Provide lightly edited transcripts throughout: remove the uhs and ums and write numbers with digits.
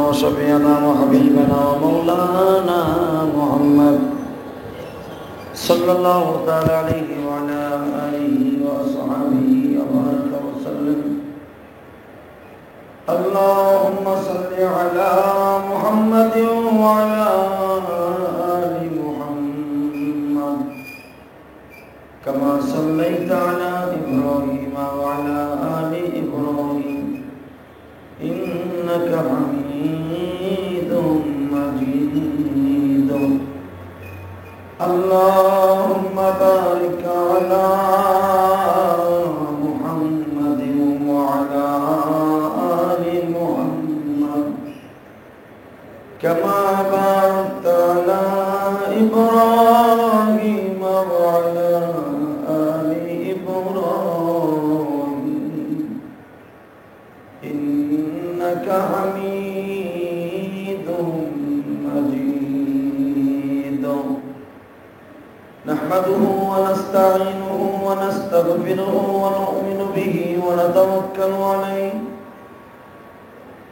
وشفيعنا وحبيبنا ومولانا محمد صلى الله تعالى عليه وعلى آله وأصحابه وبارك وسلم. اللهم صل على محمد وعلى آل محمد كما صليت على إبراهيم وعلى آل إبراهيم إنك حميد مجيد. اللهم بارك على محمد وعلى آل محمد كما باركت على إبراهيم وعلى آل إبراهيم إنك حميد مجيد. نحمده ونستعينه ونستغفره ونؤمن به ونتوكل عليه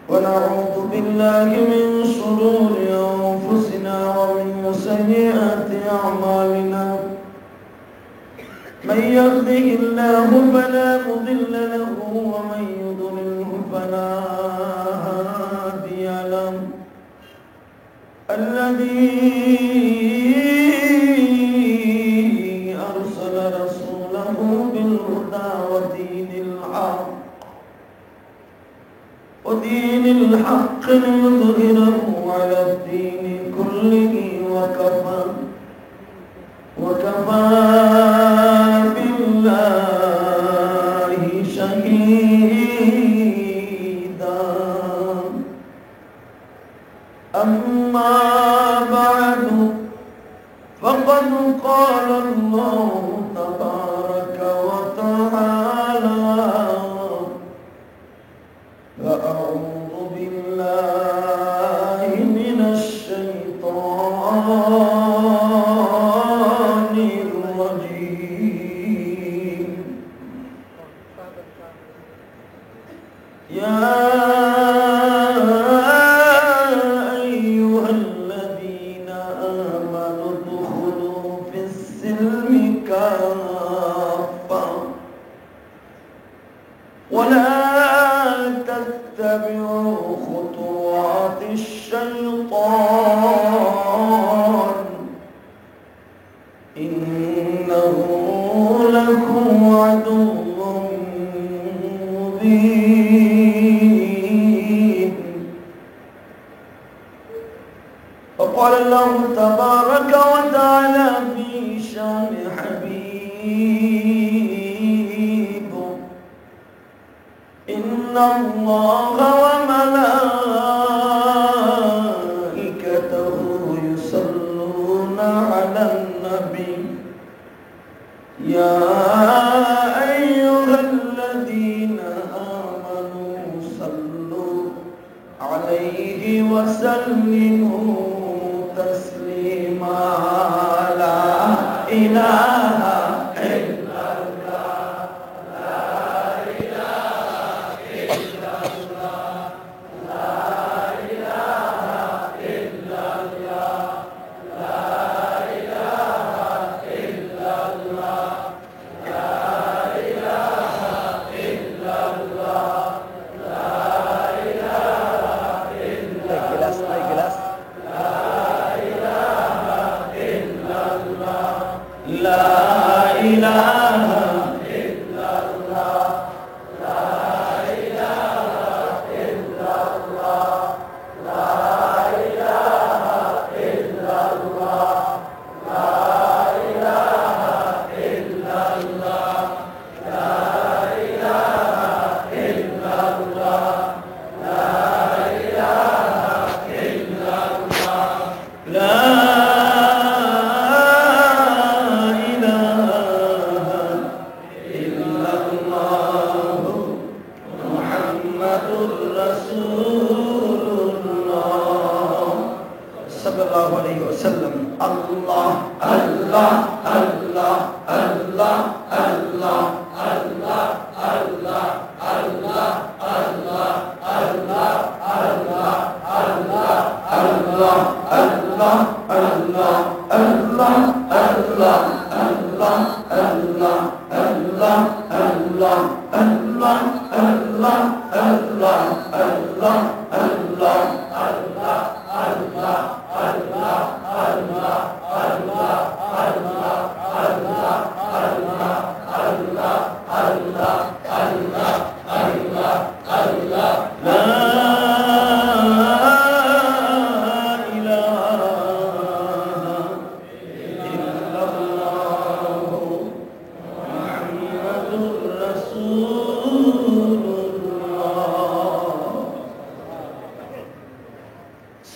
ونعوذ بالله من شرور أنفسنا ومن سيئات أعمالنا. من يهده الله فلا مضل له ومن يضلله فلا هادي له. الذي أرسل رسوله بالهدى ودين الحق ليظهره على الدين كله وكفى بالله شهيدا. أما بعد فقد قال الله تبارك وتعالى: فأعوذ بالله من الشيطان الرجيم. يا أيها الذين آمنوا ادخلوا في السلم كافة ولا تتبعوا خطوات الشيطان إنه لكم عدو مبين. وقال الله تبارك وتعالى في شان حبيبه: إن الله وملائكته يصلون على النبي يا أيها الذين آمنوا صلوا عليه وسلموا تسليما. لا إله إلا الله لا إله إلا الله لا إله إلا الله لا إله إلا الله لا إله إلا الله لا إله إلا الله لا إله إلا الله لا إله إلا الله لا إله إلا الله لا إله إلا الله لا إله إلا الله لا إله إلا الله لا Allah Allah Allah Allah Allah Allah Allah Allah Allah Allah Allah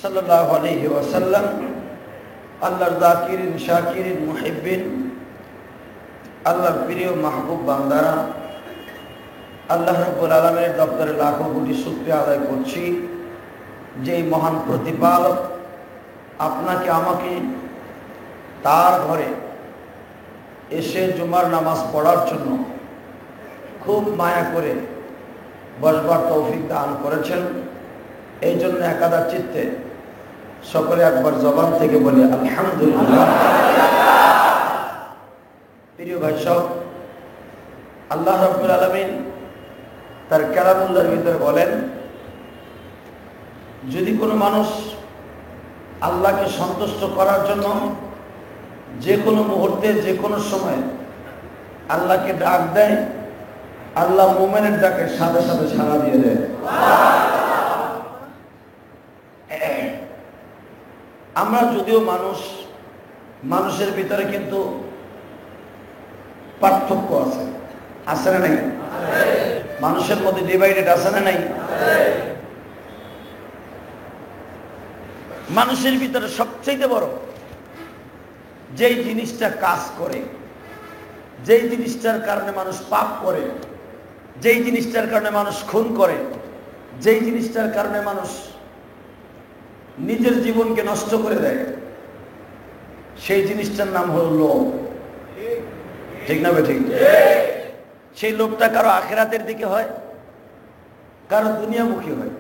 সাল্লাল্লাহু আলাইহি ওয়াসাল্লাম আল্লাহর যাকিরিন শাকিরিন মুহিব্বিন আল্লাহর প্রিয় মাহবুব বান্দারা, আল্লাহ রাব্বুল আলামিনের দপ্তরে লাখো কোটি শুকরিয়া আদায় করছি যেই মহান প্রতিপালক আপনাকে আমাকে তার ঘরে এসে জুমার নামাজ পড়ার জন্য খুব মায়া করে বসবার তৌফিক দান করেছেন। এই জন্য একাদা চিত্তে সকলে একবার জবান থেকে বলি আলহামদুলিল্লাহ। প্রিয় ভাই সব, আল্লাহ রাব্বুল আলামিন তার কালামুল্লাহর ভিতরে বলেন, যদি কোনো মানুষ আল্লাহকে সন্তুষ্ট করার জন্য যে কোনো মুহূর্তে যে কোনো সময় আল্লাহকে ডাক দেয়, আল্লাহ মুমিনের ডাকে সাথে সাথে সাড়া দিয়ে দেয়। আমরা যদিও মানুষের ভিতরে কিন্তু পার্থক্য আছে, আছে না নাই? মানুষের মধ্যে ডিভাইডেড আছে না নাই? মানুষের ভিতরে সবচেয়ে বড় যেই জিনিসটা কাজ করে, যেই জিনিসটার কারণে মানুষ পাপ করে, যেই জিনিসটার কারণে মানুষ খুন করে, যেই জিনিসটার কারণে মানুষ নিজের জীবনকে নষ্ট করে দেয়, সেই জিনিসটার নাম হলো লোভ। ঠিক না বে? ঠিক। সেই লোভটা কারো আখিরাতের দিকে হয়, কারো দুনিয়ামুখী হয়।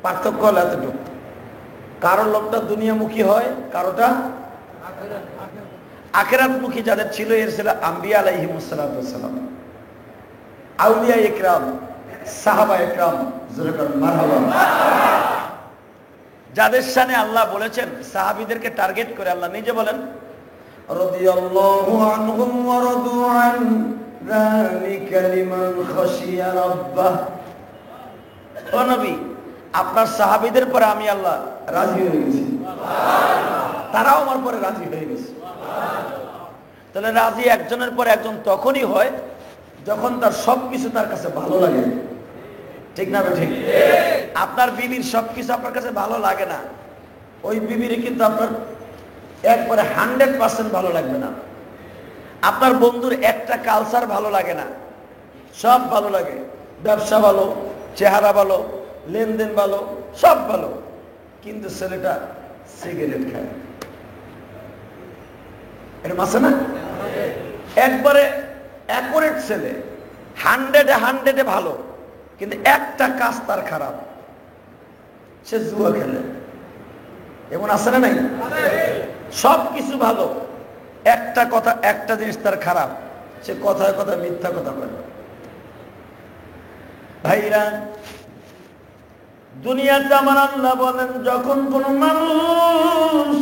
পার্থক্য হলো এতটুকু, কারো লোভটা দুনিয়ামুখী হয়, কারোটা আখিরাতমুখী। যাদের ছিল এর ছিল আম্বিয়া আলাইহিমুস সালাতু ওয়াস সালাম, আউলিয়া ইকরাম, সাহাবা ইকরাম, মারহাবা। যাদের শানে আল্লাহ বলেছেন, সাহাবীদেরকে টার্গেট করে আল্লাহ নিজে বলেন, রাদিয়াল্লাহু আনহুম ওয়া রাদু আন যালিকা লিমান খাশিয়া রাব্বাহ। ও নবী, আপনার সাহাবীদের পরে আমি আল্লাহ রাজি হয়ে গেছি, তারাও আমার পরে রাজি হয়ে গেছে। তাহলে রাজি একজনের পরে একজন তখনই হয় যখন তার সবকিছু তার কাছে ভালো লাগে। ঠিক না? ঠিক। আপনার বিবির সবকিছু আপনার কাছে ভালো লাগে না, ওই বিবির কিন্তু আপনার একবারে 100% ভালো লাগবে না। আপনার বন্ধুর একটা কালচার ভালো লাগে না, সব ভালো লাগে, ব্যবসা ভালো, চেহারা ভালো, লেনদেন ভালো, সব ভালো, কিন্তু ছেলেটা সিগারেট খায়। এরকম আছে না? একবারে অ্যাকুরেট ছেলে, 100-এ ভালো, কিন্তু একটা কাজ তার খারাপ, সে জুয়া খেলে। এমন আছে না নাই? সব কিছু ভালো, একটা কথা, একটা জিনিস তার খারাপ, সে কথায় কথায় মিথ্যা কথা বলে। ভাইরা, দুনিয়াতে আমার আল্লাহ বলেন, যখন কোন মানুষ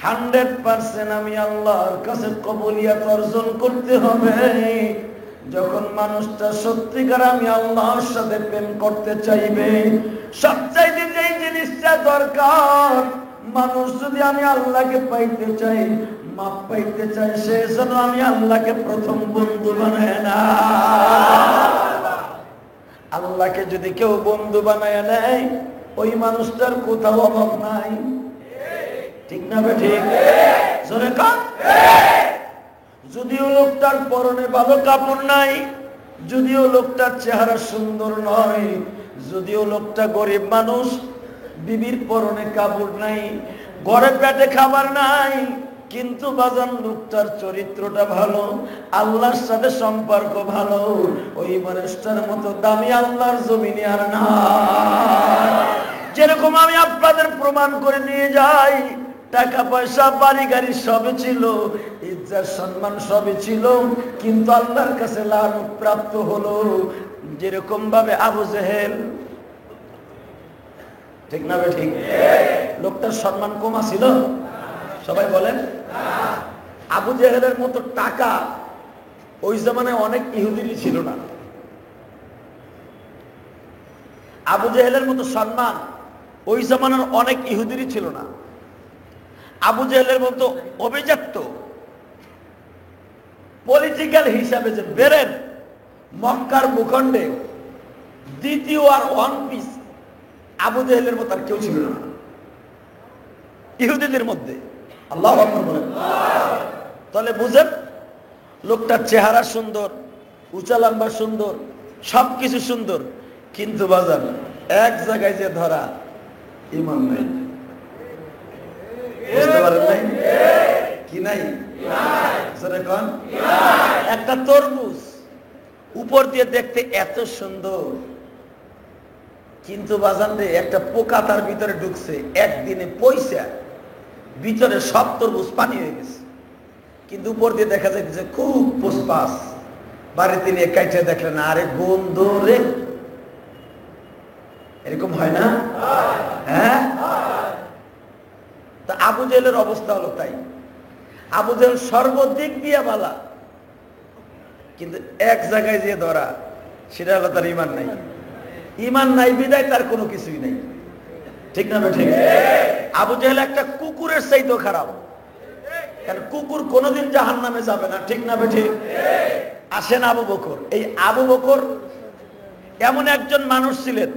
100% আমি আল্লাহর কাছে কবুলিয়ত অর্জন করতে হবে, যখন মানুষটা সত্যিকার আমি আল্লাহর সাথে প্রেম করতে চাইবে, সবচাইতে যেই জিনিসটা দরকার, মানুষ যদি আমি আল্লাহকে পাইতে চাই, মাপ পাইতে চাই, সে যেন আমি আল্লাহকে প্রথম বন্ধু বানায় না। আল্লাহকে যদি কেউ বন্ধু বানায় নেয়, ওই মানুষটার কোথাও অভাব নাই। ঠিক না বে? ঠিক। জোরে কান। যদিও লোকটার পরনে ভালো কাপড় নাই, যদিও লোকটার চেহারা সুন্দর নয়, যদিও লোকটা গরিব মানুষ, বিবির পরনে কাপড় নাই, ঘরে পেটে খাবার নাই, কিন্তু বাজান লোকটার চরিত্রটা ভালো, আল্লাহর সাথে সম্পর্ক ভালো, ওই মানুষটার মতো দামি আল্লাহর জমিনে আর না। যেরকম আমি আপনাদের প্রমাণ করে নিয়ে যাই, টাকা পয়সা বাড়ি গাড়ি সবই ছিল, ইজ্জত সম্মান সবই ছিল, কিন্তু আল্লাহর কাছে লানত প্রাপ্ত হলো। যেরকম ভাবে আবু জেহেল ঠিক না বে ঠিক? লোকটার সম্মান কমা ছিল? সবাই বলেন। আবু জেহেলের মতো টাকা ওই জামানায় অনেক ইহুদিরই ছিল না। আবু জেহেলের মতো সম্মান ওই জামানার অনেক ইহুদিরই ছিল না। আবু জেহেলের মতো অভিজাত্য পলিটিক্যাল হিসাবে যে বেরেন মক্কার ভূখণ্ডে দ্বিতীয় আর ওয়ান পিস আবু জেহেলের মতো আর কেউ ছিল না ইহুদিদের মধ্যে। আল্লাহু আকবার বলেন। তাহলে বুঝেন, লোকটার চেহারা সুন্দর, উঁচা লম্বা সুন্দর, সবকিছু সুন্দর, কিন্তু বাজার এক জায়গায় যে ধরা, ঈমান নাই। বুঝতে পারেন নাই? কি নাই? একটা তরমুজ উপর দিয়ে দেখতে এত সুন্দর, কিন্তু বাজান রে একটা পোকা তার ভিতরে ঢুকছে, একদিনে পয়সা ভিতরে সব তরমুজ পানি হয়ে গেছে। কিন্তু উপর দিয়ে দেখা যাইতেছে খুব পোসপাস। বাড়িতে নিয়ে কাইটে দেখলেন, আরে গন্ধ রে। এরকম হয় না? হ্যাঁ। তা আবু জেহেলের অবস্থা হলো তাই। আবু জেহেল সর্বদিক দিয়ে বালা, কিন্তু এক জায়গায় যে ধরা, সেটা হলো তার ঈমান নাই। ঈমান নাই বিদায় তার কোনো কিছুই নাই। ঠিক না ঠিক? আবু জেহেল একটা কুকুরের চাইতেও খারাপ, কারণ কুকুর কোনোদিন জাহান্নামে যাবে না। ঠিক না ঠিক? আসেন আবু বকর। এই আবু বকর এমন একজন মানুষ ছিলেন,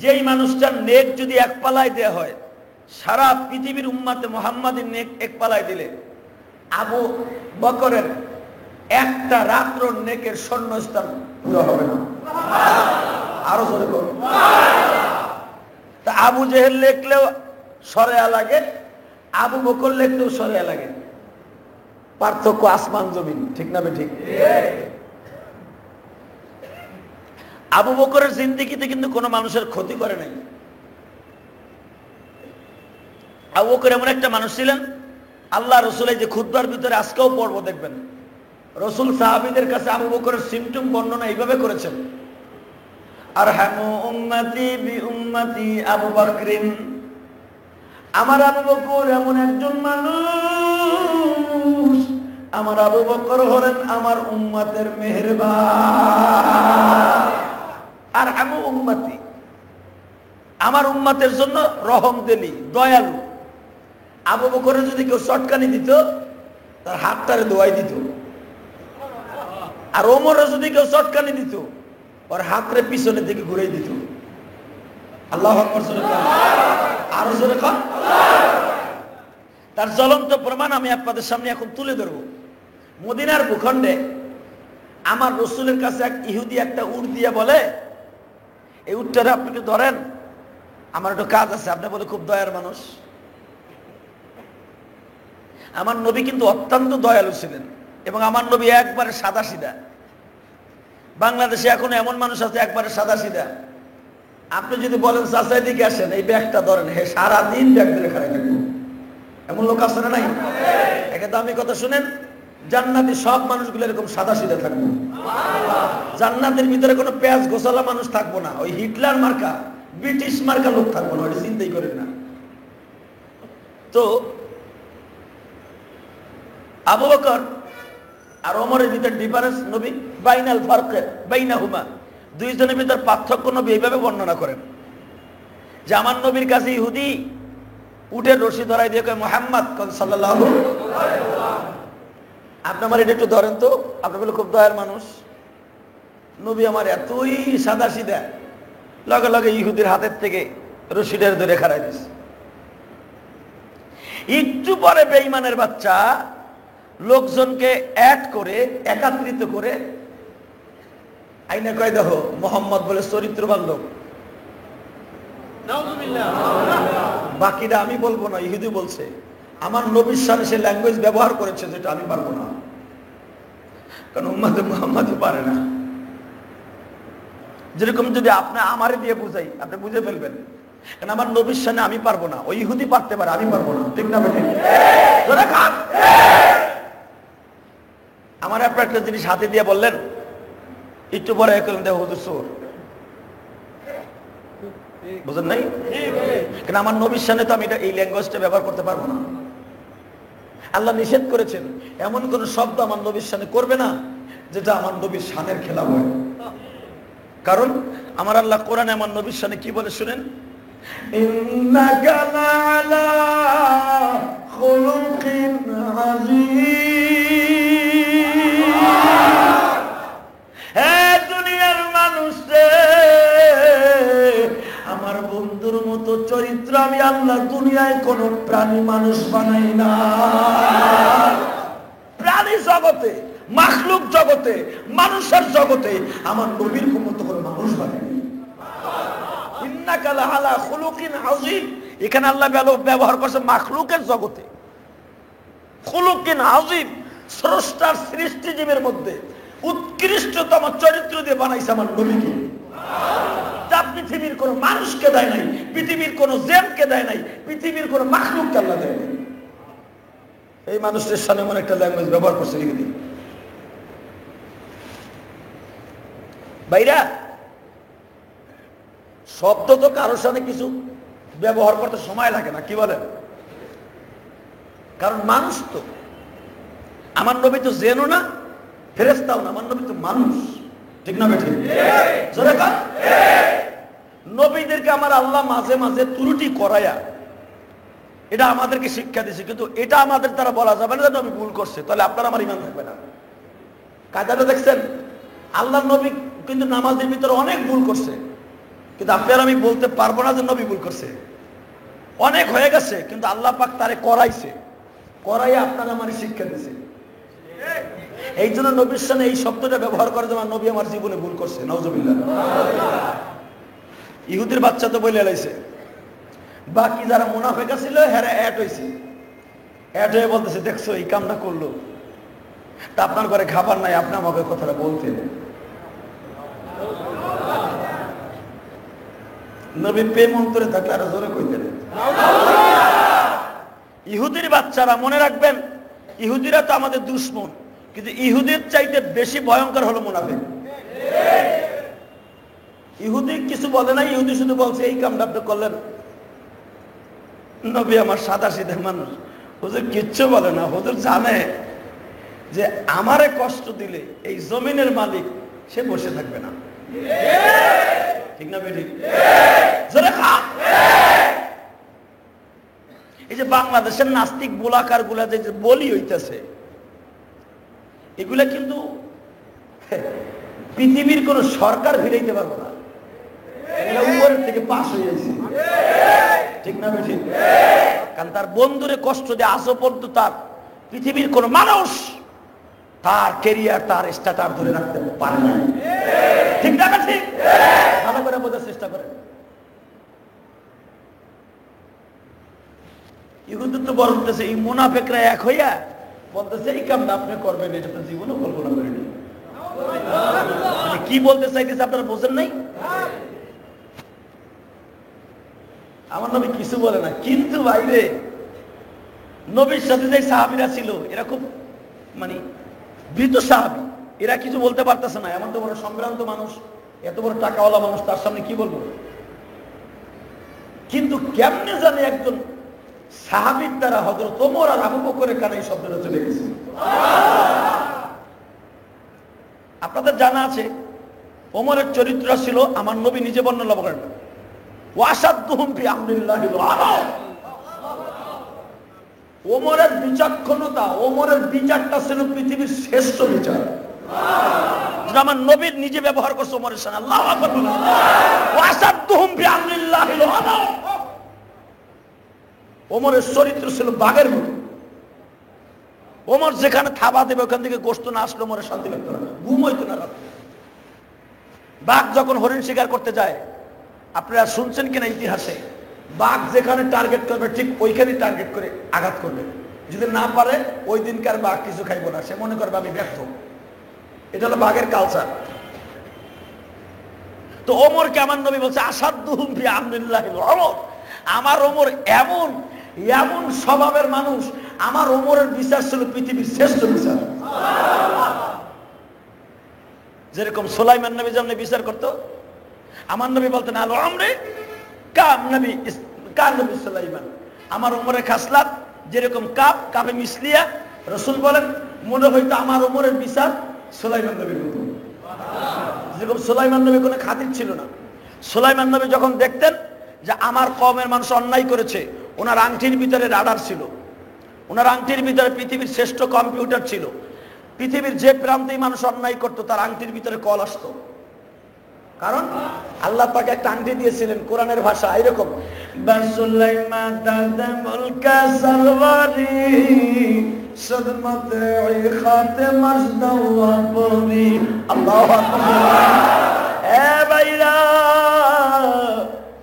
যেই মানুষটার নেক যদি এক পালায় দেয়া হয়, সারা পৃথিবীর উম্মাতে মুহাম্মাদের নেক এক পালায় দিলে আবু বকরের একটা রাত্র নেকের শূন্যস্থান পুরো হবে না। আরো জোরে করো। তা আবু জেহেল লেখলেও সরেয়া লাগে, আবু বকর লেখলেও সরেয়া লাগে। পার্থক্য আসমান জমিন। ঠিক না ঠিক? আবু বকরের জিন্দেগিতে কিন্তু কোনো মানুষের ক্ষতি করে নাই। আবু বকর এমন একটা মানুষ ছিলেন, আল্লাহ রসুল এই যে খুতবার ভিতরে আজকেও পড়বো দেখবেন, রসুল সাহাবীদের কাছে আবু বকরের সিমটম বর্ণনা এইভাবে করেছেন, আরহামু উম্মতি বি উম্মতি আবু বকরিন। আমার আবু বকর এমন একজন মানুষ, আমার আবু বকর হলেন আমার উম্মতের মেহেরবান। আরহামু উম্মতি, আমার উম্মতের জন্য রহম দিলি, দয়ালু। আবু বকরের যদি কেউ চটকানি দিত, তার হাতটারে দোয়াই দিত। আর ওমরের যদি কেউ চটকানি দিত, ওর হাতরে পিছনের দিকে ঘুরে দিত। আল্লাহু আকবার। আরো জোরে কর। তার জ্বলন্ত প্রমাণ আমি আপনাদের সামনে এখন তুলে ধরব। মদিনার ভূখণ্ডে আমার রসুলের কাছে এক ইহুদি একটা উট দিয়ে বলে, এই উটটারে আপনি একটু ধরেন, আমার একটু কাজ আছে। আপনি বলে খুব দয়ার মানুষ। আমার নবী কিন্তু অত্যন্ত দয়ালু ছিলেন, এবং আমার নবী একবারে সাদা সিধা। বাংলাদেশে এখন এমন মানুষ আছে একবারে সাদা সিধা, আপনি যদি বলেন চাচাই দিকে আসেন, এই ব্যাগটা ধরেন, হে সারাদিন ব্যাগ ধরে খাড়াই থাকবো। এমন লোক আছে না নাই? একে দামি কথা শুনেন, জান্নাতি সব মানুষগুলো এরকম সাদা সিধা থাকবো। জান্নাতের ভিতরে কোনো পেঁয়াজ গোসালা মানুষ থাকবো না। ওই হিটলার মার্কা, ব্রিটিশ মার্কা লোক থাকবো না, ওইটা চিন্তাই করেন না। তো আবু বকর আর ওমরের ভিতর ডিফারেন্স নবী বাইনাল ফারকে বাইনাহুমা, দুইজনের ভিতর পার্থক্য নবী এইভাবে বর্ণনা করেন যে আমার নবীর কাছে ইহুদি উটের রশি ধরাই দিয়ে কয়, মুহাম্মদ সাল্লাল্লাহু আলাইহি ওয়াসাল্লাম, আপনি আমার এটা একটু ধরেন তো। আপনি বলে খুব দয়ার মানুষ। নবী আমার এতই সাদা সিধা, লগে লগে ইহুদির হাতের থেকে রশিদের ধরে খাড়াই দিছে। একটু পরে বেঈমানের বাচ্চা লোকজনকে অ্যাড করে, একত্রিত করে আইনে কয়, দেখো মোহাম্মদ বলে চরিত্রবান লোক। বাকিটা আমি বলবো না, ইহুদি বলছে। আমার নবীর সাথে সে ল্যাঙ্গুয়েজ ব্যবহার করেছে যেটা আমি পারবো না, কারণ উম্মতে মুহাম্মদও পারে না। যেরকম যদি আপনি আমারে দিয়ে বুঝাই, আপনি বুঝে ফেলবেন, কারণ আমার নবীর সামনে আমি পারবো না, ওই ইহুদি পারতে পারে, আমি পারবো না। ঠিক না বেঠিক? আমার আপনার একটা জিনিস হাতে দিয়ে বললেন, একটু পরে দেখো হুজুর চোর। বুঝেন নাই? কিন্তু আমার নবীর সামনে তো আমি এটা এই ল্যাঙ্গুয়েজটা ব্যবহার করতে পারবো না। আল্লাহ নিষেধ করেছেন এমন কোন শব্দ আমার নবীর সামনে করবে না যেটা আমার নবীর শানের খেলাফ হয়। কারণ আমার আল্লাহ কোরআনে আমার নবীর সামনে কি বলে শুনেন, ইন্নাকা লাআলা খুলুকিন আযীম। হে দুনিয়ার মানুষ রে, আমার বন্ধুর মতো চরিত্র আমি আল্লাহ দুনিয়ায় কোন প্রাণী মানুষ বানাই না। প্রাণী জগতে, মাখলুক জগতে, মানুষের জগতে আমার নবীর মতো কোনো মানুষ বানাই। ইন্নাকা লাআলা খুলুকিন আযীম, এখানে আল্লাহ ব্যবহার করছে মাখলুকের জগতে। খুলুকিন আযীম, স্রষ্টার সৃষ্টিজীবের মধ্যে উৎকৃষ্টতম চরিত্র দিয়ে বানাইছে আমার নবীকে। তা পৃথিবীর কোন মানুষকে দেয় নাই, পৃথিবীর কোন জেমকে দেয় নাই, পৃথিবীর কোন মাখলুককে আল্লাহ দেয় নাই। এই মানুষের সামনে এমন একটা ল্যাঙ্গুয়েজ ব্যবহার করছে লিখে দিন ভাইরা। শব্দ তো কারোর সামনে কিছু ব্যবহার করতে সময় লাগে না, কি বলেন? কারণ মানুষ তো, আমার নবী তো জেনও না ফেরেশতাও না, আমার নবী তো মানুষ, ঠিক না বেঠিক? নবীদেরকে আমার আল্লাহ মাঝে মাঝে ত্রুটি করায়া এটা আমাদেরকে শিক্ষা দিয়েছে, কিন্তু এটা আমাদের দ্বারা বলা যাবে না যে নবী ভুল করছে, তাহলে আপনার আমার ইমান থাকবে না। কায়দাটা দেখছেন? আল্লাহ নবী কিন্তু নামাজের ভিতরে অনেক ভুল করছে, কিন্তু আপনার আমি বলতে পারবো না যে নবী ভুল করছে। অনেক হয়ে গেছে, কিন্তু আল্লাহ পাক তারে করাইছে, করাইয়া আপনার আমার শিক্ষা দিয়েছে। এই জন্য নবীর সামনে এই শব্দটা ব্যবহার করে যে আমার নবী আমার জীবনে ভুল করছে, নাউজুবিল্লাহ। ইহুদির বাচ্চা তো বলে এলাইছে, বাকি যারা মুনাফিক ছিল হ্যাঁ অ্যাড হয়েছে, অ্যাড হয়ে বলতেছে দেখছো এই কামটা করলো, তা আপনার ঘরে খাবার নাই, আপনি আমাকে কথাটা বলতেন। নবী প্রেম অন্তরে থাকলে আরো জোরে কইতেন। ইহুদির বাচ্চারা, মনে রাখবেন ইহুদিরা তো আমাদের দুশমন, কিন্তু ইহুদির চাইতে বেশি ভয়ঙ্কর হলো মুনাফিক। ইহুদি কিছু বলে না, ইহুদি শুধু বলছে এই কামটা আপনি করলেন। নবী আমার সাদা সিধা মানুষ, হুজুর কিচ্ছু বলে না, হুজুর জানে যে আমারে কষ্ট দিলে এই জমিনের মালিক সে বসে থাকবে না, ঠিক না বেঠিক? এই যে বাংলাদেশের নাস্তিক বোলাকার গুলা যে বলি হইতেছে, এগুলা কিন্তু পৃথিবীর কোন সরকার ফিরাইতে পারবো না, উপরের থেকে পাস হয়ে যাচ্ছে, ঠিক না বেঠিক? কারণ তার বন্ধুরে কষ্ট দিয়ে আজও পর্যন্ত তার পৃথিবীর কোন মানুষ তার ক্যারিয়ার, তার স্ট্যাটাস ধরে রাখতে পারে না, ঠিক না বেঠিক? ভালো করে বোঝার চেষ্টা করেন। ইহুদি তো বলতেছে, এই মুনাফিকরা এক হইয়া বলতেছে এই কামটা আপনি করবেন, এটা তো জীবনও কল্পনা করেনি। কি বলতে চাইতেছে আপনারা বোঝেন নাই? আমার নবী কিছু বলে না, কিন্তু বাইরে নবীর সাথে যে সাহাবীরা ছিল এরা খুব মানে ভীত সাহাবী, এরা কিছু বলতে পারতেছে না। এমন তো বড় সম্ভ্রান্ত মানুষ, এত বড় টাকাওয়ালা মানুষ, তার সামনে কি বলবো? কিন্তু কেমনে জানে একজন সাহাবীর দ্বারা হযরত ওমর আর আবু বকরের কানে এই শব্দটা চলে গেছে। আপনাদের জানা আছে ওমরের চরিত্র ছিল, আমার নবী নিজে বর্ণনা করেন, ওয়াসাদুহুম ফি আমরিল্লাহিল আরাম। ওমরের বিচক্ষণতা, ওমরের বিচারটা ছিল পৃথিবীর শ্রেষ্ঠ বিচার, যেটা আমার নবীর নিজে ব্যবহার করছে ওমরের সামনে। আল্লাহু আকবার। ওয়াসাদুহুম ফি আমরিল্লাহিল আরাম। ওমরের চরিত্র ছিল বাঘের মতো। ওমর যেখানে থাবা দেবে ওখান থেকে গোশত না আসলে ওমরের শান্তি লাগতো না, ঘুম হইতো না রাতে। বাঘ যখন হরিণ শিকার করতে যায়, আপনারা শুনছেন কিনা ইতিহাসে, বাঘ যেখানে টার্গেট করবে ঠিক ওইখানে টার্গেট করে আঘাত করবে। যদি না পারে ওই দিনকার বাঘ কিছু খাইব না, সে মনে করবে আমি ব্যর্থ। এটা হলো বাঘের কালচার। তো ওমরকে আমার নবী বলছে আসাদুহুম ফি আমরিল্লাহিল ওমর। আমার ওমর এমন এমন স্বভাবের মানুষ, আমার ওমরের বিচার ছিল পৃথিবীর শ্রেষ্ঠ বিচার। যেরকম সুলাইমান নবী যেমন বিচার করতো, আমার নবী বলতেন আল আমরে কার নবী সুলাইমান। আমার উমরের খাসলাত যেরকম কাপে মিসলিয়া, রসুল বলেন মনে হইতো আমার উমরের বিচার সুলাইমান নবীর মতো। যেরকম সুলাইমান নবী কোনো খাতির ছিল না। সুলাইমান নবী যখন দেখতেন যে আমার কওমের মানুষ অন্যায় করেছে, ওনার আংটির ভিতরে রাডার ছিল, ওনার আংটির ভিতরে পৃথিবীর শ্রেষ্ঠ কম্পিউটার ছিল। পৃথিবীর যে প্রান্তেই মানুষ অন্যায় করতো তার আংটির ভিতরে কল আসতো। কারণ আল্লাহ পাক একটা আংটি দিয়েছিলেন কোরআনের ভাষা এরকম,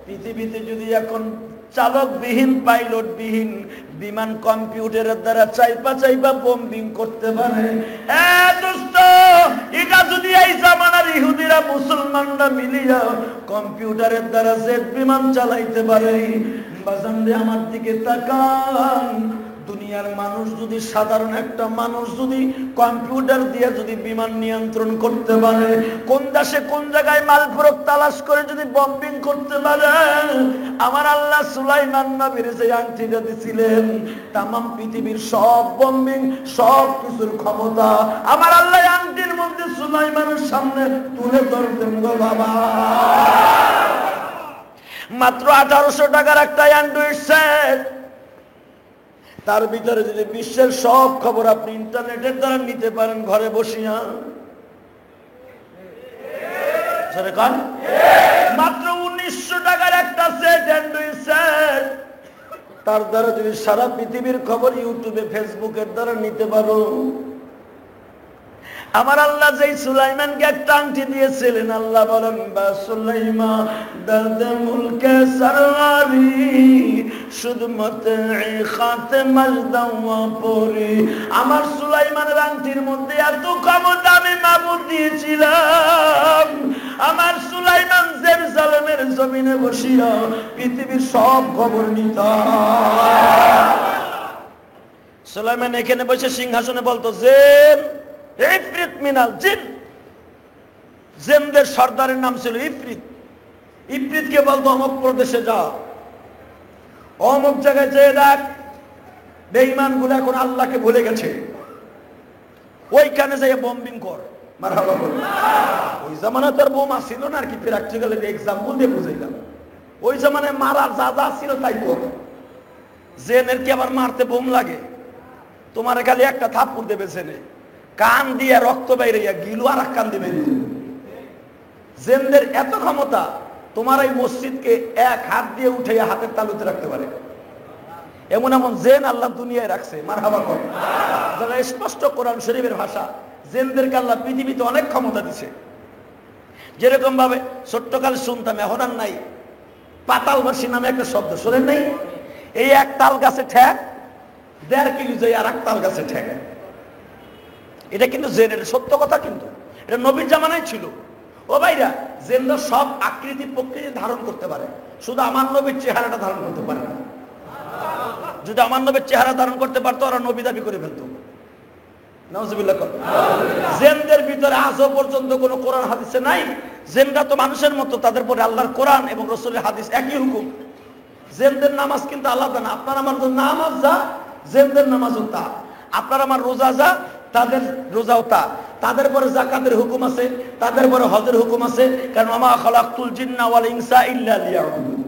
পৃথিবীতে যদি এখন চালকবিহীন পাইলটবিহীন বিমান কম্পিউটারের দ্বারা চাইপা বোম্বিং করতে পারে, এটা যদি এই জামানার ইহুদিরা মুসলমানরা মিলিয়া কম্পিউটারের দ্বারা জেট বিমান চালাইতে পারে, বাজান রে আমার দিকে তাকান, দুনিয়ার মানুষ যদি, সাধারণ একটা মানুষ যদি কম্পিউটার দিয়ে যদি বিমান নিয়ন্ত্রণ করতে পারে, কোন দেশে কোন জায়গায় মালফরক তালাশ করে যদি বম্বিং করতে পারে, আমার আল্লাহ সুলাইমান নবীর যে আংটিটা দিয়েছিলেন তামাম পৃথিবীর সব বম্বিং সব কিছুর ক্ষমতা আমার আল্লাহ আংটির মধ্যে সুলাইমানের সামনে তুলে ধরতেন গো বাবা। মাত্র 1800 টাকার একটা অ্যান্ড্রয়েড সেট, তার ভিতরে যদি বিশ্বের সব খবর আপনি ইন্টারনেটের দ্বারা নিতে পারেন ঘরে বসিয়া, মাত্র 1900 টাকার একটা সেট অ্যান্ড্রয়েড সেট, তার দ্বারা যদি সারা পৃথিবীর খবর ইউটিউবে ফেসবুকের দ্বারা নিতে পারো। আমার আল্লাহ যেই সুলাইমানকে একটা আংটি দিয়েছিলেন, আল্লাহ বলেন বা সুলাইমা দাদা মুলকে সরওয়ারি শুধুমাত্র খাতেমাল দাওয়া পরি, আমার সুলাইমানের আংটির মধ্যে এত ক্ষমতা আমি মাবুদ দিয়েছিলাম, আমার সুলাইমান জেরুজালেমের জমিনে বসিয়া পৃথিবীর সব খবর নিত। সুলাইমান এখানে বসে সিংহাসনে বলতো জেন ইফরিত মিনাল জিন, জিনদের সর্দারের নাম ছিল ইফরিত। ইফরিতকে বলতো অমুক প্রদেশে যা, অমুক জায়গায় যেয়ে দেখ বেঈমান গুলো এখন আল্লাহকে ভুলে গেছে, ওইখানে যেয়ে বম্বিং কর। মারহাবা বল। ওই জামানায় তার বোমা ছিল না আর কি, প্র্যাকটিক্যাল এক্সাম্পল দিয়ে বুঝাইলাম। ওই জামানায় মারার যা যা ছিল তাই কর। জেনের কি আবার মারতে বোম লাগে? তোমার খালি একটা থাপ্পড় দেবে জেনে, কান দিয়ে রক্ত বাইরে গিলু আর এক কান দিয়ে বেরিয়ে যাবে। জেনদের এত ক্ষমতা, তোমার এই মসজিদকে এক হাত দিয়ে উঠে হাতের তালুতে রাখতে পারে, এমন এমন জেন আল্লাহ দুনিয়ায় রাখছে। মারহাবা কর। যারা স্পষ্ট কোরআন শরীফের ভাষা, জেনদেরকে আল্লাহ পৃথিবীতে অনেক ক্ষমতা দিছে। যেরকম ভাবে ছোট্টকালে শুনতাম, এখন আর নাই, পাতালবাসী নামে একটা শব্দ শোনেন নাই? এই এক তাল গাছে ঠেক 1.5 কিলো যায় আর এক তাল গাছে ঠেক, এটা কিন্তু জেনের সত্য কথা, কিন্তু এটা নবীর জামানায় ছিল। ও ভাইরা, জেনরা সব আকৃতি প্রকৃতি ধারণ করতে পারে, শুধু আমার নবীর চেহারাটা ধারণ করতে পারে না। যদি আমার নবীর চেহারা ধারণ করতে পারতো ওরা নবী দাবি করে ফেলতো। নাউজুবিল্লাহ। জেনদের ভিতরে আজও পর্যন্ত কোনো কোরআন হাদিসে নাই। জেনরা তো মানুষের মতো, তাদের পরে আল্লাহর কোরআন এবং রাসূলের হাদিস একই হুকুম। জেনদের নামাজ কিন্তু আলাদা না। আপনার আমার নামাজ যা, জেনদের নামাজও তা। আপনার আমার রোজা যা, তাদের রোজাও তা। তাদের পরে যাকাতের হুকুম আছে, তাদের পরে হজের হুকুম আছে, কারণ ওমা খালাকতুল জিন্না ওয়াল ইনসা ইল্লা লিয়াবুদুন।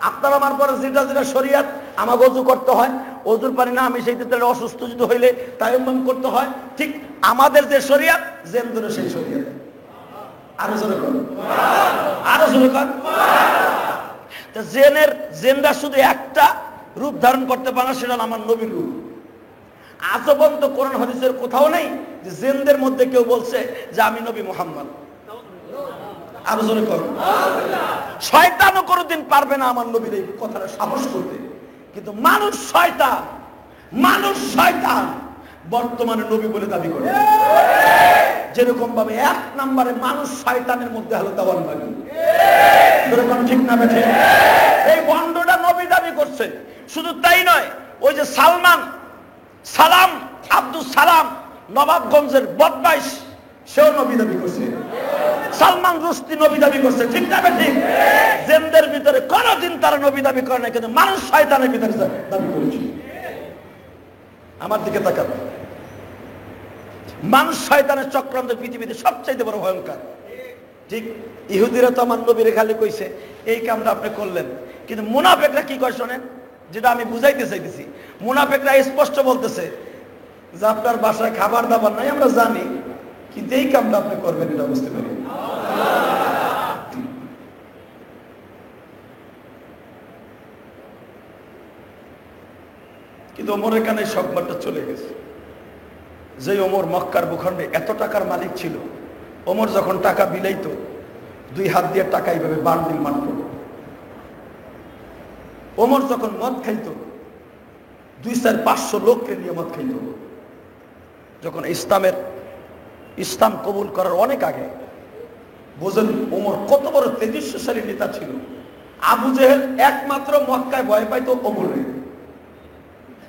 আপনার আমার পরে যেটা যেটা শরীয়ত, আমাকে ওযু করতে হয়, ওযুর পানি না আমি সেইটাতে অসুস্থ যদি হইলে তায়াম্মুম করতে হয়, ঠিক আমাদের যে শরীয়ত জেনদের সেই শরীয়ত। আরো জোরে কর, আরো জোরে কর। তো জেনরা শুধু একটা রূপ ধারণ করতে পারে না, সেটা আমার নবীর রূপ। আজও পর্যন্ত কোরআন হাদিসের কোথাও নেই যে জেনদের মধ্যে কেউ বলছে যে আমি নবী মুহাম্মদ। আরো জোরে কর। শয়তানও কোনোদিন পারবে না আমার নবীর এই কথাটা সাহস করতে, কিন্তু মানুষ শয়তান বর্তমানে নবী বলে দাবি করে। যেরকম ভাবে 1 নম্বরে মানুষ শয়তানের মধ্যে হলো দেওয়ানবাগী। এরকম ঠিক না বেঠে? এই ভণ্ডটা নবী দাবি করছে। শুধু তাই নয়, ওই যে সালাম আব্দুল সালাম নবাবগঞ্জের বদমাইশ, সেও নবী দাবি করছে। সালমান রুশদি নবী দাবি করছে, ঠিক না বেঠিক? জেনদের ভিতরে কোনদিন তারা নবী দাবি করে না, কিন্তু মানুষ শয়তানের ভিতরে দাবি করেছে। আমার দিকে তাকান, মানুষ শয়তানের চক্রান্ত পৃথিবীতে সবচাইতে বড় ভয়ঙ্কর। ঠিক ইহুদিরা তো আমার নবীর খালি কইছে এই কামটা আপনি করলেন, কিন্তু মুনাফিকরা কি কয় শোনেন, যেটা আমি বুঝাইতে চাইতেছি। মুনাফিকরা স্পষ্ট বলতেছে যে আপনার বাসায় খাবার দাবার নাই আমরা জানি, কিন্তু এই কামটা আপনি করবেন এটা বুঝতে পারি। কিন্তু ওমরের কানে সংবাদটা চলে গেছে যে ওমর মক্কার ভূখণ্ডে এত টাকার মালিক ছিল। ওমর যখন টাকা বিলাইতো 2 হাত দিয়ে টাকা এইভাবে বান্ডিল মারত। ওমর যখন মদ খাইতো 200-500 লোককে নিয়ে মদ খাইতো। যখন ইসলাম কবুল করার অনেক আগে, বুঝেন ওমর কত বড় তেজস্বী নেতা ছিল। আবু জেহেল একমাত্র মক্কায় ভয় পাইতো ওমরের,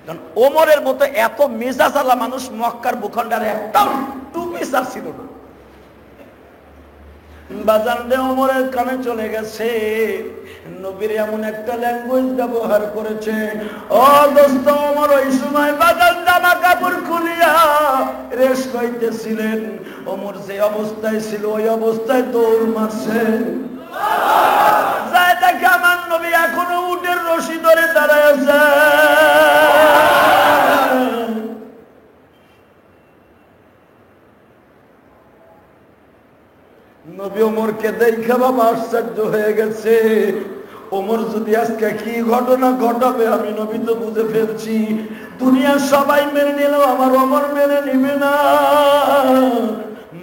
কারণ ওমরের মতো এত মেজাজ আলা মানুষ মক্কার ভূখণ্ডের একটাও টুপি সার ছিল না। বাজানদে ওমরের কানে চলে গেছে নবীর এমন একটা ল্যাঙ্গুয়েজ ব্যবহার করেছে। ও দোস্ত, ওমর ওই সময় বাজান জামা কাপড় খুলিয়া রেশ কইতেছিলেন। ওমর যে অবস্থায় ছিল ওই অবস্থায় দৌড় মারছে। যায় দেখে আমার নবী এখনো উটের রশি ধরে দাঁড়ায় আছে। নবী ওমরকে দেখে বাবা আশ্চর্য হয়ে গেছে। ওমর যদি আজকে কি ঘটনা ঘটাবে আমি নবী তো বুঝে ফেলছি। দুনিয়ার সবাই মেনে নিলেও আমার ওমর মেনে নিবে না।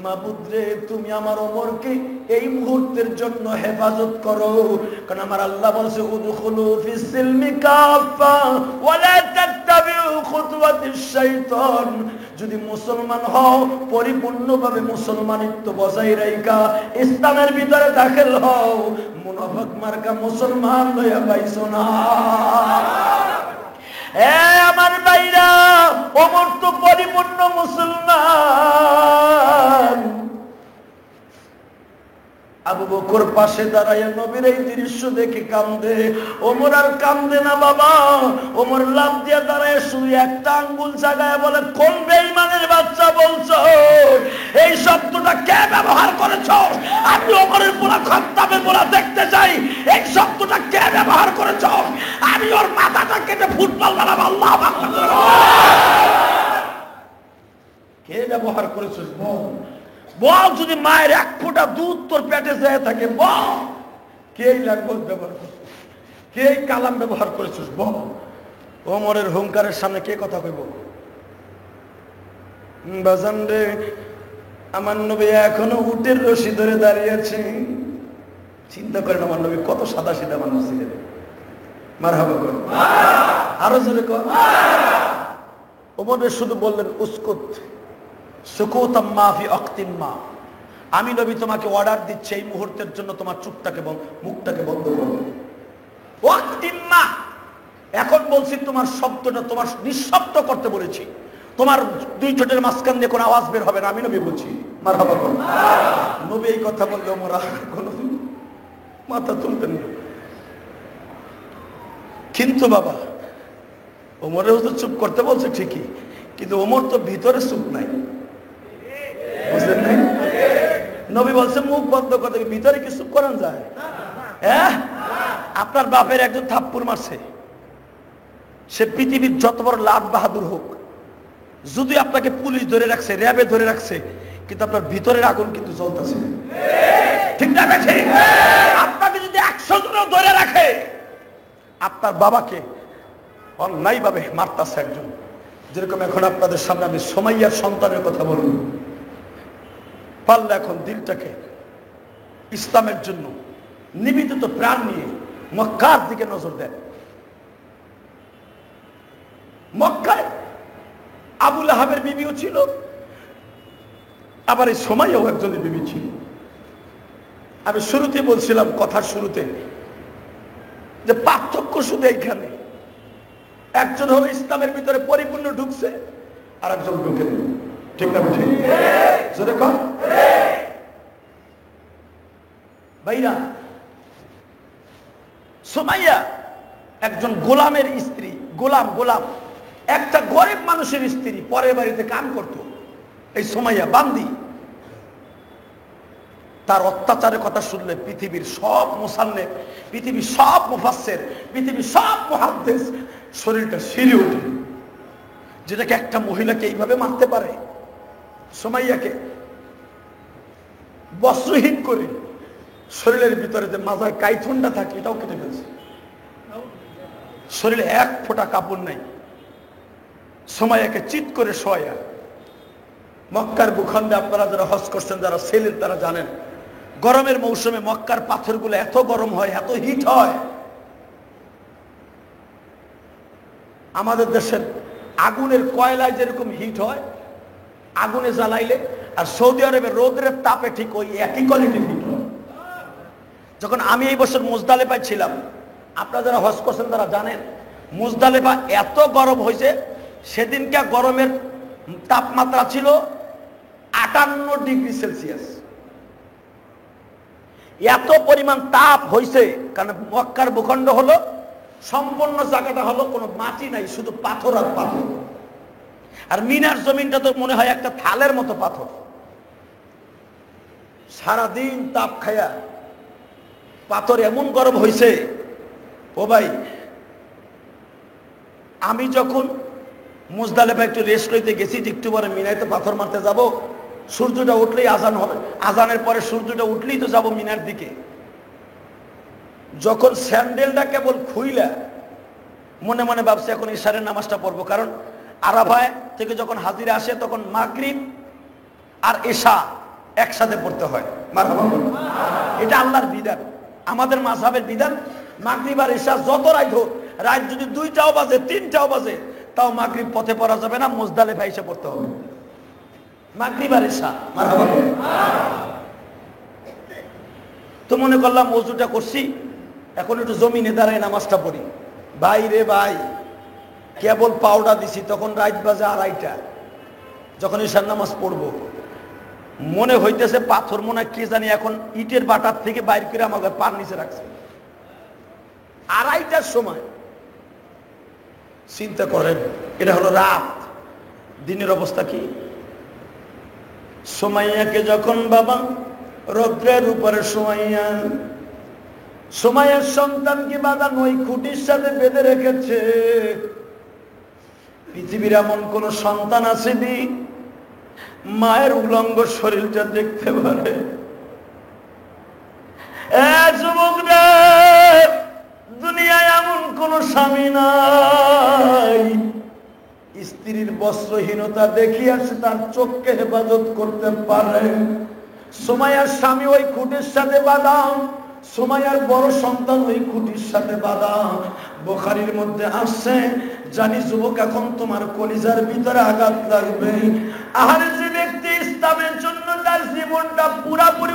মাবুদ রে, তুমি আমার ওমরকে এই মুহূর্তের জন্য হেফাজত করো, কারণ আমার আল্লাহ বলছে উদখুলু ফিস সিলমি কাফা ওয়া লা তাত্তাবিউ খুতুওয়াতিশ শাইতান। যদি মুসলমান হও পরিপূর্ণভাবে মুসলমানিত্ব বজায় রাখা ইসলামের ভিতরে দাখিল হও, মুনাফিক মার্কা মুসলমান লইয়া পাইছো না। আমার ভাইরা, ওমর তো পরিপূর্ণ মুসলমান। আবু বকর পাশে দাঁড়ায় নবীর এই দৃশ্য দেখে কান্দে। ওমর আর কান্দে না বাবা। ওমর লাফ দিয়ে দাঁড়ায় শুধু একটা আঙ্গুল জাগায় বলে, কোন বেঈমানের বাচ্চা বলছো? এই শব্দটা কে ব্যবহার করেছো? আমি ওমরের পুরা খাত্তাবের পুরা দেখতে চাই। এই শব্দটা কে ব্যবহার করেছো? আমি ওর মাথাটা কেটে ফুটবল বানাবো। আল্লাহু আকবার। কে ব্যবহার করেছো বল? বল, যদি মায়ের 1 ফোঁটা দুধ তোর পেটে যায় থাকে বল, কে ল্যাঙ্গুয়েজ ব্যবহার করছিস, কে কালাম ব্যবহার করেছিস বল। ওমরের হুঙ্কারের সামনে কে কথা কইব? বাজান রে, আমার নবী এখনো উটের রশি ধরে দাঁড়িয়ে আছে। চিন্তা করেন আমার নবী কত সাদা সিধা মানুষ ছিলেন। মারহাবা কর, আরো জোরে কর। ওমর শুধু বললেন উসকুত সুকুতাম মা ফি ওয়াক্তিম মা। আমি নবী তোমাকে অর্ডার দিচ্ছি এই মুহূর্তের জন্য তোমার চুপটাকে মুখটাকে বন্ধ করো। ওয়াক্তিম মা, এখন বলছি তোমার শব্দটা তোমার নিঃশব্দ করতে বলেছি। তোমার 2 ঠোঁটের মাঝখান দিয়ে কোনো আওয়াজ বের হবে না, আমি নবী বলছি। মারহাবা করো। নবী এই কথা বললে ওমর কোনো মাথা তুলতেন না। কিন্তু বাবা, ওমরেও তো চুপ করতে বলছে ঠিকই, কিন্তু ওমর তো ভিতরে চুপ নাই, বুঝলেন নাই? নবী বলছে মুখ বন্ধ করতে, ভিতরে কি চুপ করান যায়? হ্যাঁ, আপনার বাপের একজন থাপ্পড় মারছে, সে পৃথিবীর যত বড় লাট বাহাদুর হোক, যদি আপনাকে পুলিশ ধরে রাখছে, র্যাবে ধরে রাখছে, কিন্তু আপনার ভিতরের আগুন কিন্তু জ্বলতেছে। ঠিক না? ঠিক। আপনাকে যদি 100 জন ধরে রাখে, আপনার বাবাকে অন্যায় ভাবে মারতেছে একজন, যেরকম এখন আপনাদের সামনে আমি সুমাইয়ার সন্তানের কথা বলব। পারলে এখন দিলটাকে ইসলামের জন্য নিবেদিত প্রাণ নিয়ে মক্কার দিকে নজর দেন। মক্কায় আবু লাহাবের বিবিও ছিল, আবার এই সুমাইয়াও একজনের বিবি ছিল। আমি শুরুতে বলছিলাম, কথার শুরুতে, যে পার্থক্য শুধু এইখানে, একজন হলো ইসলামের ভিতরে পরিপূর্ণ ঢুকছে, আর একজন ঢুকে নেই। ঠিক না? ঠিক। জোরে কর ভাইরা। সুমাইয়া একজন গোলামের স্ত্রী, গোলাম একটা গরিব মানুষের স্ত্রী, পরের বাড়িতে কাম করত। এই সুমাইয়া বান্দি। তার অত্যাচারের কথা শুনলে পৃথিবীর সব মুসান্নেফ, পৃথিবীর সব মুফাসসির, পৃথিবীর সব মুহাদ্দিস শরীরটা শিরে ওঠে। যেটাকে একটা মহিলাকে এইভাবে মারতে পারে, সুমাইয়াকে বস্ত্রহীন করে শরীরের ভিতরে যে মাজার কাইথনটা থাকে এটাও কেটে ফেলছে, শরীরে এক ফোঁটা কাপড় নাই। সুমাইয়াকে চিৎ করে শোয়া। মক্কার ভূখণ্ডে আপনারা যারা হজ করছেন, যারা ছেলের, তারা জানেন গরমের মৌসুমে মক্কার পাথরগুলো এত গরম হয়, এত হিট হয়। আমাদের দেশের আগুনের কয়লায় যেরকম হিট হয় আগুনে জ্বালাইলে, আর সৌদি আরবের রোদের তাপে ঠিক ওই একই কোয়ালিটির হিট হয়। যখন আমি এই বছর মুজদালেফায় ছিলাম, আপনারা যারা হজ করছেন তারা জানেন মুজদালেফা এত গরম হয়েছে, সেদিনকার গরমের তাপমাত্রা ছিল 58 ডিগ্রি সেলসিয়াস। এত পরিমাণ তাপ হয়েছে, কারণ মক্কার ভূখণ্ড হলো সম্পূর্ণ জায়গাটা হলো কোনো মাটি নাই, শুধু পাথর আর পাথর। আর মিনার জমিনটা তো মনে হয় একটা থালের মতো পাথর। সারাদিন তাপ খায়া পাথর এমন গরম হয়েছে। ও ভাই, আমি যখন মুজদালেফা একটু রেস্ট লইতে গেছি, একটু পরে মিনাইতে পাথর মারতে যাব, সূর্যটা উঠলেই আজান হবে, আজানের পরে সূর্যটা উঠলেই তো যাব মিনার দিকে। যখন স্যান্ডেলটা কেবল খুইলা মনে মনে ভাবছি এখন ইশারের নামাজটা পড়বো, কারণ আরাফায় থেকে যখন হাজিরা আসে তখন মাগরিব আর এশা একসাথে পড়তে হয়। মারহাবা, এটা আল্লাহর বিধান, আমাদের মাযহাবের বিধান। মাগরিব আর এশা যত রাত হোক, রাত যদি 2টাও বাজে 3টাও বাজে, তাও মাগরিব পথে পড়া যাবে না, মুজদালিফা এসে পড়তে হবে মাগরিব আর এশা। মারহাবা। তো মনে করলাম ওযুটা করছি, এখন একটু জমিনে দাঁড়ায় নামাজটা পড়ি। ভাই রে ভাই, কেবল পাউডার দিছি, তখন রাত বাজে 2:30। যখন ঈশার নামাজ পড়বো, মনে হইতেছে পাথর মনে কি জানি এখন ইটের বাটার থেকে বাইর করে আমাকে পার নিচে রাখছে। 2:30টার সময়। চিন্তা করেন, এটা হলো রাত, দিনের অবস্থা কি? সুমাইয়াকে যখন বাবা রৌদ্রের উপরে সুমাইয়ার সন্তানকে বাঁধানো ওই খুঁটির সাথে বেঁধে রেখেছে। পৃথিবীর এমন কোন সন্তান আসেনি মায়ের উলঙ্গ শরীরটা দেখতে পারে? যুবকরা, দুনিয়ায় এমন কোন স্বামী নাই স্ত্রীর বস্ত্রহীনতা দেখিয়াছে তার চোখকে হেফাজত করতে পারে। সুমাইয়ার স্বামী ওই খুঁটির সাথে বাঁধা, সুমাইয়ার বড় সন্তান ওই খুঁটির সাথে বাঁধা। বুখারীর মধ্যে আসছে, জানি যুবক এখন তোমার কলিজার ভিতরে আঘাত লাগবে। আর যে ব্যক্তি ইসলামের জন্য তার জীবনটা পুরাপুরি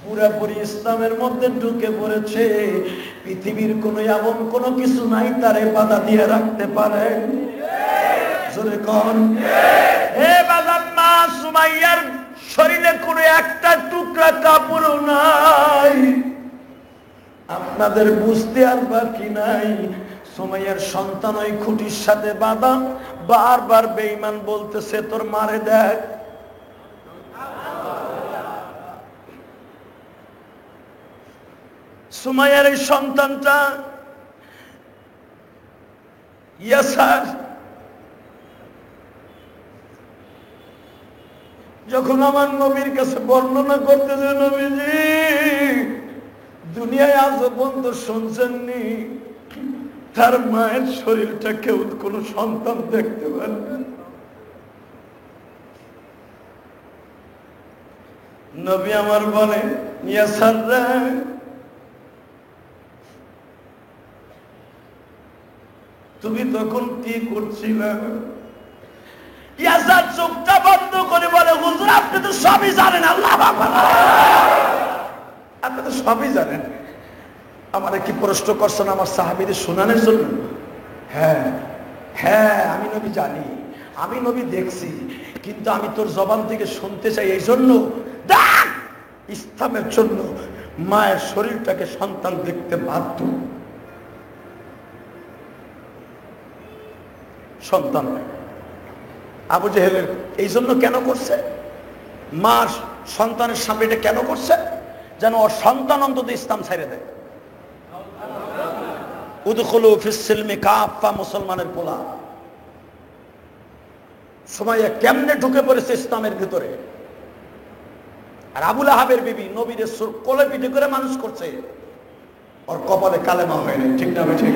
পুরাপুরি ইসলামের মধ্যে ঢুকে পড়েছে, পৃথিবীর কোন এমন কোন কিছু নাই তারে বাধা দিয়ে রাখতে পারে। জোরে কোন হে বাজার মা, সুমাইয়ার শরীরে কোনো একটা টুকরা কাপড় নাই। আপনাদের বুঝতে আর বাকি নাই, সুমাইয়ার সন্তান ওই খুঁটির সাথে বাঁধা, বারবার বেঈমান বলতেছে তোর মারে দেখ। সুমাইয়ার এই সন্তানটা ইয়াসার যখন আমার নবীর কাছে বর্ণনা করতেছে, নবীজি দুনিয়ায় আজ পর্যন্ত শুনছেননি তার মায়ের শরীরটা কেউ কোন সন্তান দেখতে পারে না। নবী আমার বলে, ইয়াসার রে, তুমি তখন কি করছিলে? ইয়াসার চোখটা বন্ধ করে বলে, হুজুর আপনি তো সবই জানেন। আল্লাহু আকবার, আপনি তো সবই জানেন। আমারে কি প্রশ্ন করছেন আমার সাহাবীদের শোনানোর জন্য? হ্যাঁ হ্যাঁ, আমি নবী জানি, আমি নবী দেখছি, কিন্তু আমি তোর জবান থেকে শুনতে চাই। এই জন্য দেখ ইসলামের জন্য মায়ের শরীরটাকে সন্তান দেখতে বাধ্য। সন্তান আবু জেহেলের এই জন্য কেন করছে? মার সন্তানের সামনে এটা কেন করছে? যেন ওর সন্তান অন্তত ইসলাম ছেড়ে দেয়। উদখুলু ফিস সিলমি কাফা, মুসলমানের পোলা সুমাইয়া কেমনে ঢুকে পড়েছে ইসলামের ভিতরে। আর আবুল আহাবের বিবি নবীর কোলে পিঠে করে মানুষ করছে, ওর কপালে কালেমা হয়নি। ঠিক না ঠিক?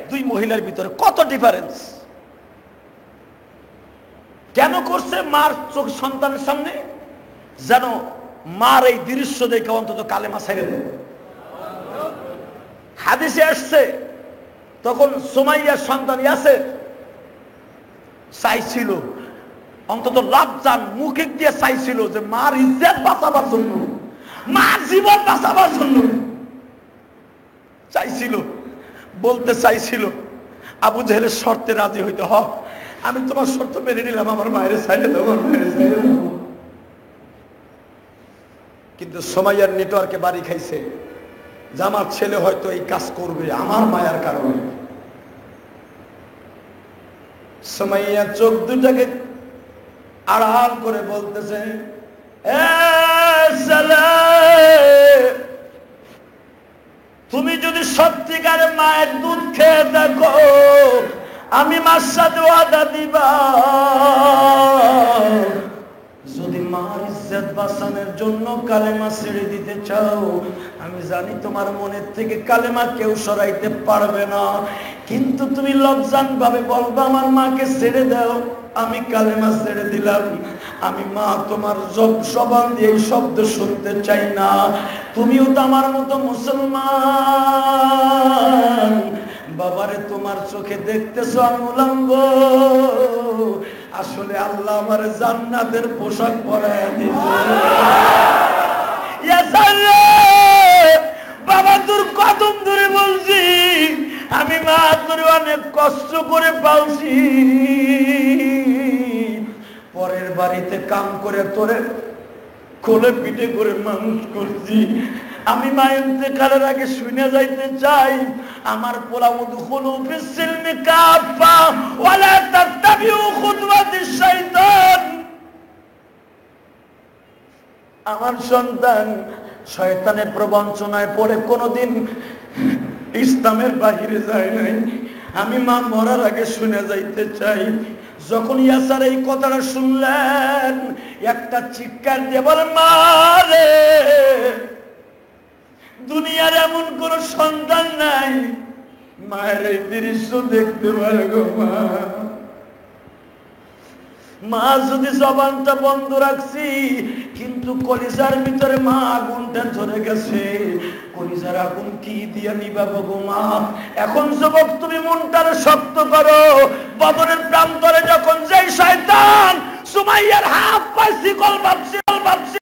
দুই মহিলার ভিতরে কত ডিফারেন্স। কেন করছে? মার চোখ সন্তানের সামনে, যেন মার এই দৃশ্য দেখে অন্তত কালেমা ছেড়ে দেয়। হাদিসে আসছে তখন সুমাইয়ার সন্তান ইয়াসের চাইছিল, অন্তত লজ্জার মুখে দিয়ে চাইছিল যে মার ইজ্জত বাঁচাবার জন্য, মার জীবন বাঁচাবার জন্য চাইছিল, বলতে চাইছিল আবু জেহেলের শর্তে রাজি হইতে, হ আমি তোমার শর্ত মেনে নিলাম, আমার মায়ের সাইডে দাও, আমার মায়ের সাইডে দাও। কিন্তু সুমাইয়ার নেটওয়ার্কে বাড়ি খাইছে যে আমার ছেলে হয়তো এই কাজ করবে আমার মায়ার কারণে। সুমাইয়া চোখ দুটাকে আড়াল করে বলতেছে, তুমি যদি সত্যিকারে মায়ের দুধ খেয়ে দেখো, আমি মার সাথে ওয়াদা দিবা, যদি মার ইজ্জত বাঁচানোর জন্য কালেমা ছেড়ে দিতে চাও, আমি জানি তোমার মনের থেকে কালেমা কেউ সরাইতে পারবে না, কিন্তু তুমি লজ্জান ভাবে বলবা আমার মাকে ছেড়ে দাও, আমি কালেমা ছেড়ে দিলাম, আমি মা তোমার জবান দিয়ে এই শব্দ শুনতে চাই না, তুমিও তো আমার মতো মুসলমান, বাবারে তোমার চোখে দেখতেছো আমি উলঙ্গ, আসলে আল্লাহ আমার জান্নাতের পোশাক পরায় দিয়েছে। বাবা তোর কদম ধরে বলছি, আমি মা তোর অনেক কষ্ট করে পালছি, পরের বাড়িতে কাম করে তোরে কোলে পিঠে করে মানুষ করছি, আমি মা ইন্তেকালের আগে শুনে যাইতে চাই আমার পোলা উদখুলু ফিস সিলমি কাফা ওয়ালা তাত্তাবিউ খুতুওয়াতিশ শাইতান। আমার সন্তান শয়তানের প্রবঞ্চনায় পড়ে কোনোদিন ইসলামের বাহিরে যায় নাই, আমি মা মরার আগে শুনে যাইতে চাই। যখন ইয়াসার এই কথাটা শুনলেন একটা চিৎকার দিয়ে বলে, মা রে, দুনিয়ার এমন কোন সন্তান নাই মায়ের এই দৃশ্য দেখতে পারে গো মা। মা যদি জবানটা বন্ধ রাখছি, কিন্তু কলিজার ভিতরে মা আগুনটা ধরে গেছে, কলিজার আগুন কি দিয়া নিবাবো গো মা। এখন যুবক তুমি মনটারে শক্ত করো, বদরের প্রান্তরে যখন যেই শয়তান সুমাইয়ার হাত পাইছি কল ভাবছি